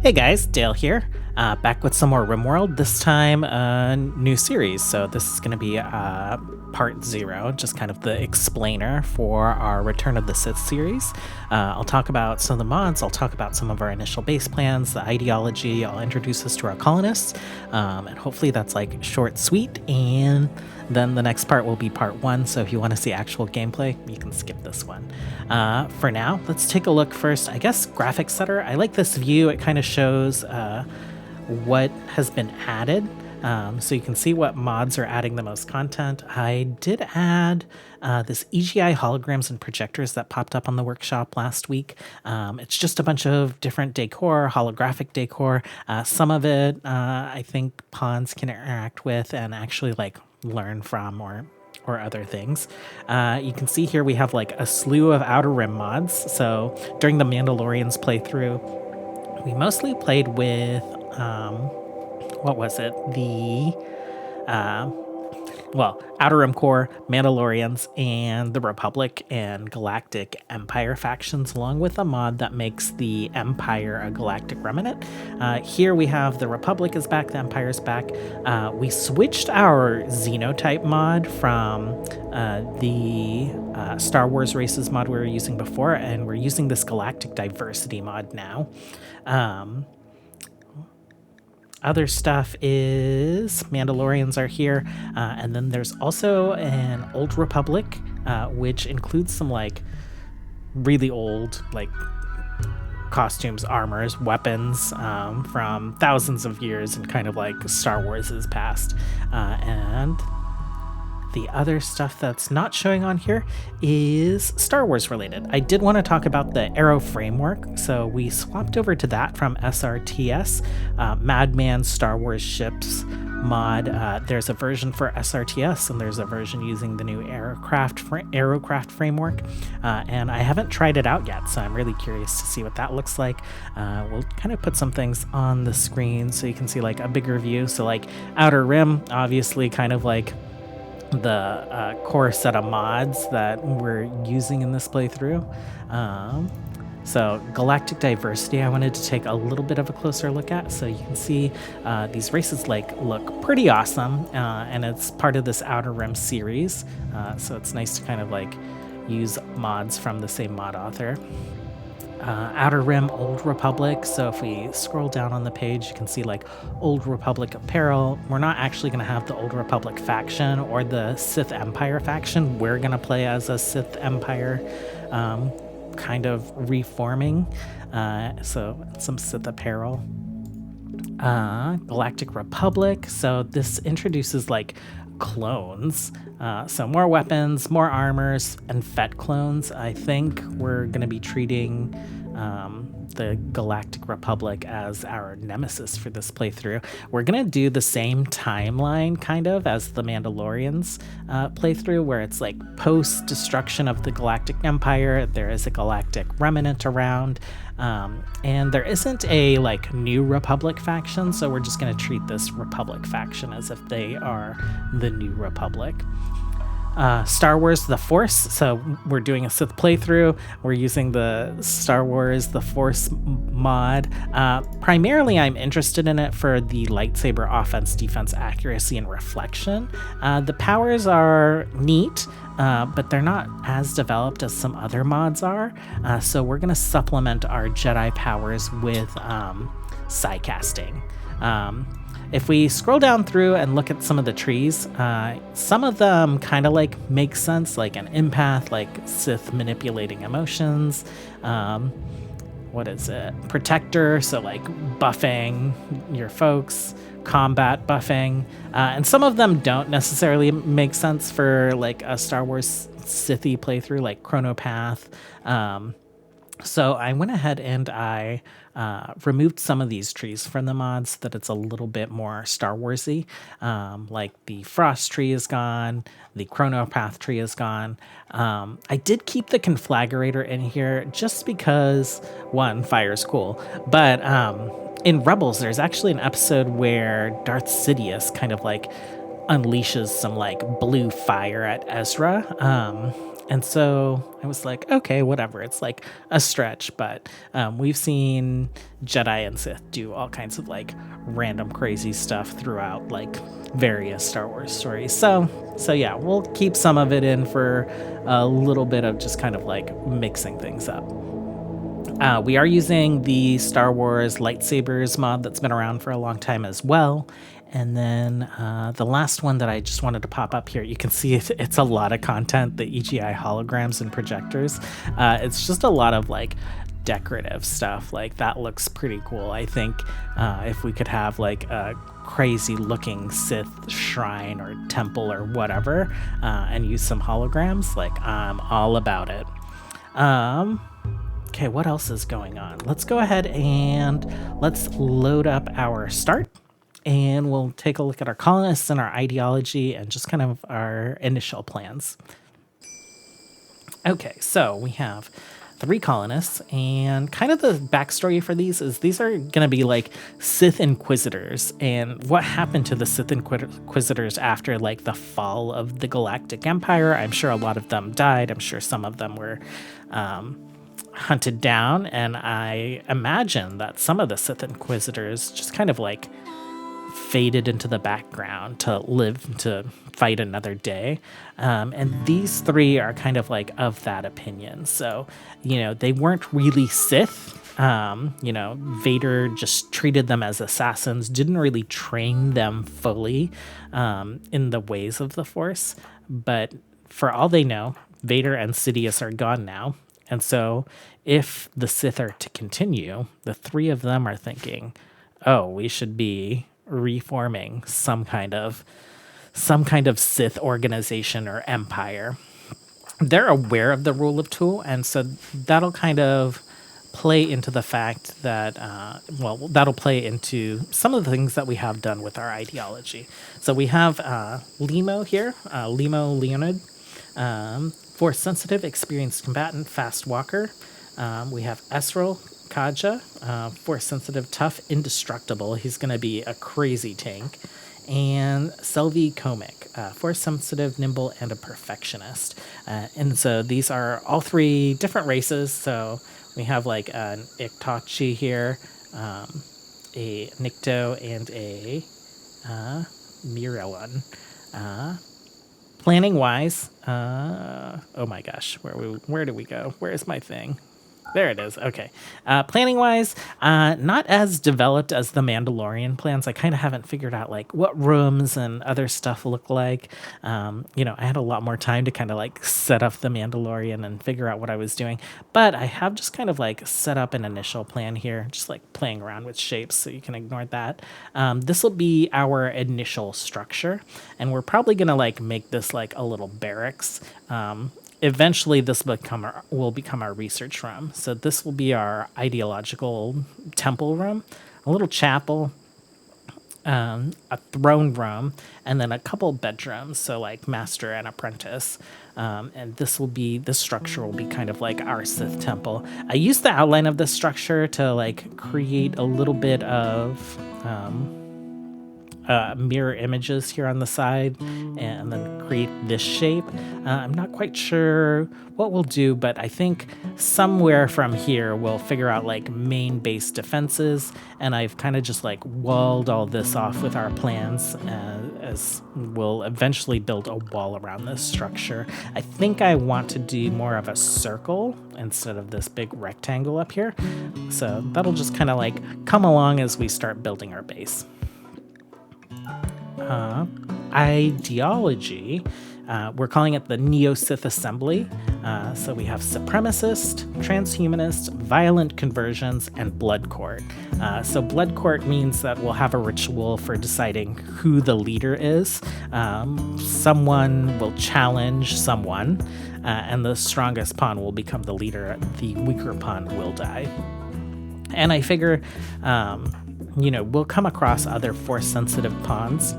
Hey guys, Dale here. Back with some more Rimworld, this time a new series. So this is going to be part 0, just kind of the explainer for our Return of the Sith series. I'll talk about some of the mods, I'll talk about some of our initial base plans, the ideology, I'll introduce us to our colonists, and hopefully that's like short, sweet, and then the next part will be part 1, so if you want to see actual gameplay, you can skip this one. For now, let's take a look first. I guess graphics setter. I like this view. It kind of shows what has been added. So you can see what mods are adding the most content. I did add this EGI holograms and projectors that popped up on the workshop last week. It's just a bunch of different decor, holographic decor. Some of it I think pawns can interact with and actually like learn from or other things. You can see here we have like a slew of Outer Rim mods. So during the Mandalorian's playthrough, we mostly played with what was it? Outer Rim Core, Mandalorians, and the Republic and Galactic Empire factions, along with a mod that makes the Empire a galactic remnant. Here we have the Republic is back, the Empire is back. We switched our Xenotype mod from the Star Wars races mod we were using before, and we're using this Galactic Diversity mod now. Other stuff is Mandalorians are here, and then there's also an Old Republic, which includes some like really old like costumes, armors, weapons from thousands of years and kind of like Star Wars' past. And the other stuff that's not showing on here is Star Wars related. I did want to talk about the Arrow framework. So we swapped over to that from SRTS, Madman Star Wars Ships mod. There's a version for SRTS and there's a version using the new Aerocraft framework. And I haven't tried it out yet, so I'm really curious to see what that looks like. We'll kind of put some things on the screen so you can see like a bigger view. So like Outer Rim, obviously kind of like the core set of mods that we're using in this playthrough. So Galactic Diversity I wanted to take a little bit of a closer look at. So you can see these races like look pretty awesome, and it's part of this Outer Rim series. So it's nice to kind of like use mods from the same mod author. Outer Rim Old Republic. So if we scroll down on the page, you can see like Old Republic apparel. We're not actually going to have the Old Republic faction or the Sith Empire faction. We're going to play as a Sith Empire kind of reforming. So some Sith apparel. Galactic Republic. So this introduces like clones. So more weapons, more armors, and Fett clones. I think we're going to be treating the Galactic Republic as our nemesis for this playthrough. We're going to do the same timeline kind of as the Mandalorians playthrough, where it's like post-destruction of the Galactic Empire, there is a galactic remnant around, and there isn't a like New Republic faction, so we're just going to treat this Republic faction as if they are the New Republic. Star Wars The Force. So we're doing a Sith playthrough. We're using the Star Wars The Force mod. Primarily, I'm interested in it for the lightsaber offense, defense, accuracy, and reflection. The powers are neat, but they're not as developed as some other mods are. So we're going to supplement our Jedi powers with psycasting. If we scroll down through and look at some of the trees, some of them kind of like make sense, like an empath, like Sith manipulating emotions. What is it? Protector, so like buffing your folks, combat buffing. And some of them don't necessarily make sense for like a Star Wars Sithy playthrough, like Chronopath. So I went ahead and I removed some of these trees from the mods so that it's a little bit more Star Warsy. Like the Frost tree is gone, the Chronopath tree is gone. I did keep the Conflagrator in here just because, one, fire's cool, but in Rebels, there's actually an episode where Darth Sidious kind of like unleashes some like blue fire at Ezra. And so I was like, okay, whatever. It's like a stretch, but we've seen Jedi and Sith do all kinds of like random crazy stuff throughout like various Star Wars stories. So yeah, we'll keep some of it in for a little bit of just kind of like mixing things up. We are using the Star Wars lightsabers mod that's been around for a long time as well. And then the last one that I just wanted to pop up here, you can see it's a lot of content, the EGI holograms and projectors. It's just a lot of like decorative stuff. Like that looks pretty cool. I think if we could have like a crazy looking Sith shrine or temple or whatever and use some holograms, like I'm all about it. Okay, what else is going on? Let's go ahead and let's load up our start, and we'll take a look at our colonists and our ideology and just kind of our initial plans. Okay, so we have 3 colonists, and kind of the backstory for these is these are going to be like Sith Inquisitors, and what happened to the Sith Inquisitors after like the fall of the Galactic Empire. I'm sure a lot of them died. I'm sure some of them were hunted down, and I imagine that some of the Sith Inquisitors just kind of like faded into the background to live to fight another day. And these 3 are kind of like of that opinion. So, they weren't really Sith. Vader just treated them as assassins, didn't really train them fully in the ways of the Force. But for all they know, Vader and Sidious are gone now. And so if the Sith are to continue, the 3 of them are thinking, oh, we should be reforming some kind of Sith organization or empire. They're aware of the rule of 2, and so that'll kind of play into the fact that, that'll play into some of the things that we have done with our ideology. So we have Limo here, Limo Leonid, Force-sensitive, experienced combatant, fast walker. We have Esrel Kaja, Force-sensitive, tough, indestructible. He's going to be a crazy tank. And Selvi Komik, Force-sensitive, nimble, and a perfectionist. And so these are all 3 different races. So we have like an Iktachi here, a Nikto, and a Mirelon. Planning wise, oh my gosh, where do we go? Where is my thing? There it is. Okay. Planning wise, not as developed as the Mandalorian plans. I kind of haven't figured out like what rooms and other stuff look like. I had a lot more time to kind of like set up the Mandalorian and figure out what I was doing. But I have just kind of like set up an initial plan here, just like playing around with shapes, so you can ignore that. This will be our initial structure, and we're probably going to like make this like a little barracks. Eventually this will become our research room. So this will be our ideological temple room, a little chapel, a throne room, and then a couple bedrooms. So like master and apprentice. And this structure will be kind of like our Sith temple. I used the outline of this structure to like create a little bit of mirror images here on the side, and then create this shape. I'm not quite sure what we'll do, but I think somewhere from here we'll figure out like main base defenses, and I've kind of just like walled all this off with our plans as we'll eventually build a wall around this structure. I think I want to do more of a circle instead of this big rectangle up here, so that'll just kind of like come along as we start building our base. Ideology, we're calling it the Neo-Sith Assembly. So we have supremacist, transhumanist, violent conversions, and blood court. So blood court means that we'll have a ritual for deciding who the leader is. Someone will challenge someone, and the strongest pawn will become the leader. The weaker pawn will die. And I figure, we'll come across other force-sensitive pawns.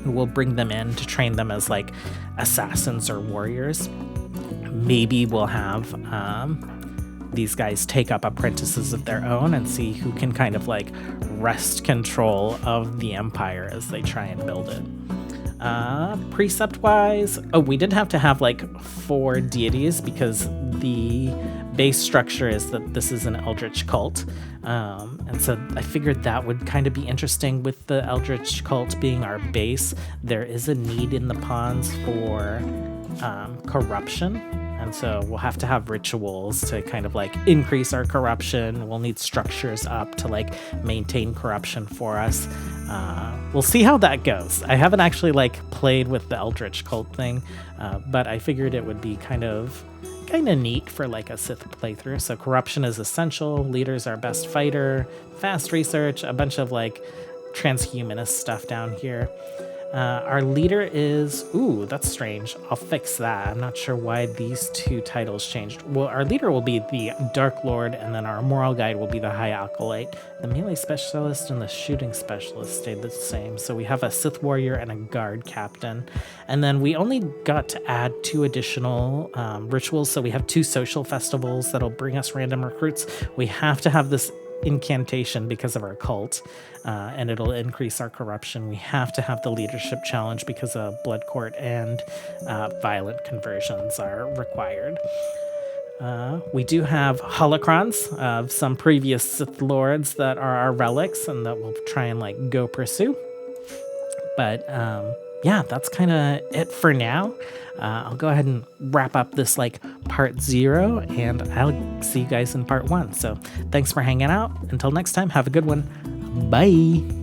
We'll bring them in to train them as like assassins or warriors. Maybe we'll have these guys take up apprentices of their own and see who can kind of like wrest control of the empire as they try and build it. Precept wise, oh, we did have to have like 4 deities because the base structure is that this is an eldritch cult. And so I figured that would kind of be interesting with the eldritch cult being our base. There is a need in the pawns for corruption. And so we'll have to have rituals to kind of like increase our corruption. We'll need structures up to like maintain corruption for us. We'll see how that goes. I haven't actually like played with the Eldritch cult thing, but I figured it would be kind of neat for like a Sith playthrough. So corruption is essential. Leader's our best fighter. Fast research. A bunch of like transhumanist stuff down here. Our leader is... Ooh, that's strange. I'll fix that. I'm not sure why these 2 titles changed. Well, our leader will be the Dark Lord, and then our moral guide will be the High Acolyte. The melee specialist and the shooting specialist stayed the same. So we have a Sith warrior and a guard captain. And then we only got to add 2 additional rituals. So we have 2 social festivals that'll bring us random recruits. We have to have this incantation because of our cult, and it'll increase our corruption. We have to have the leadership challenge because of blood court and violent conversions are required. We do have holocrons of some previous Sith lords that are our relics and that we'll try and like go pursue. But yeah, that's kind of it for now. I'll go ahead and wrap up this like part 0, and I'll see you guys in part 1. So thanks for hanging out. Until next time, have a good one. Bye.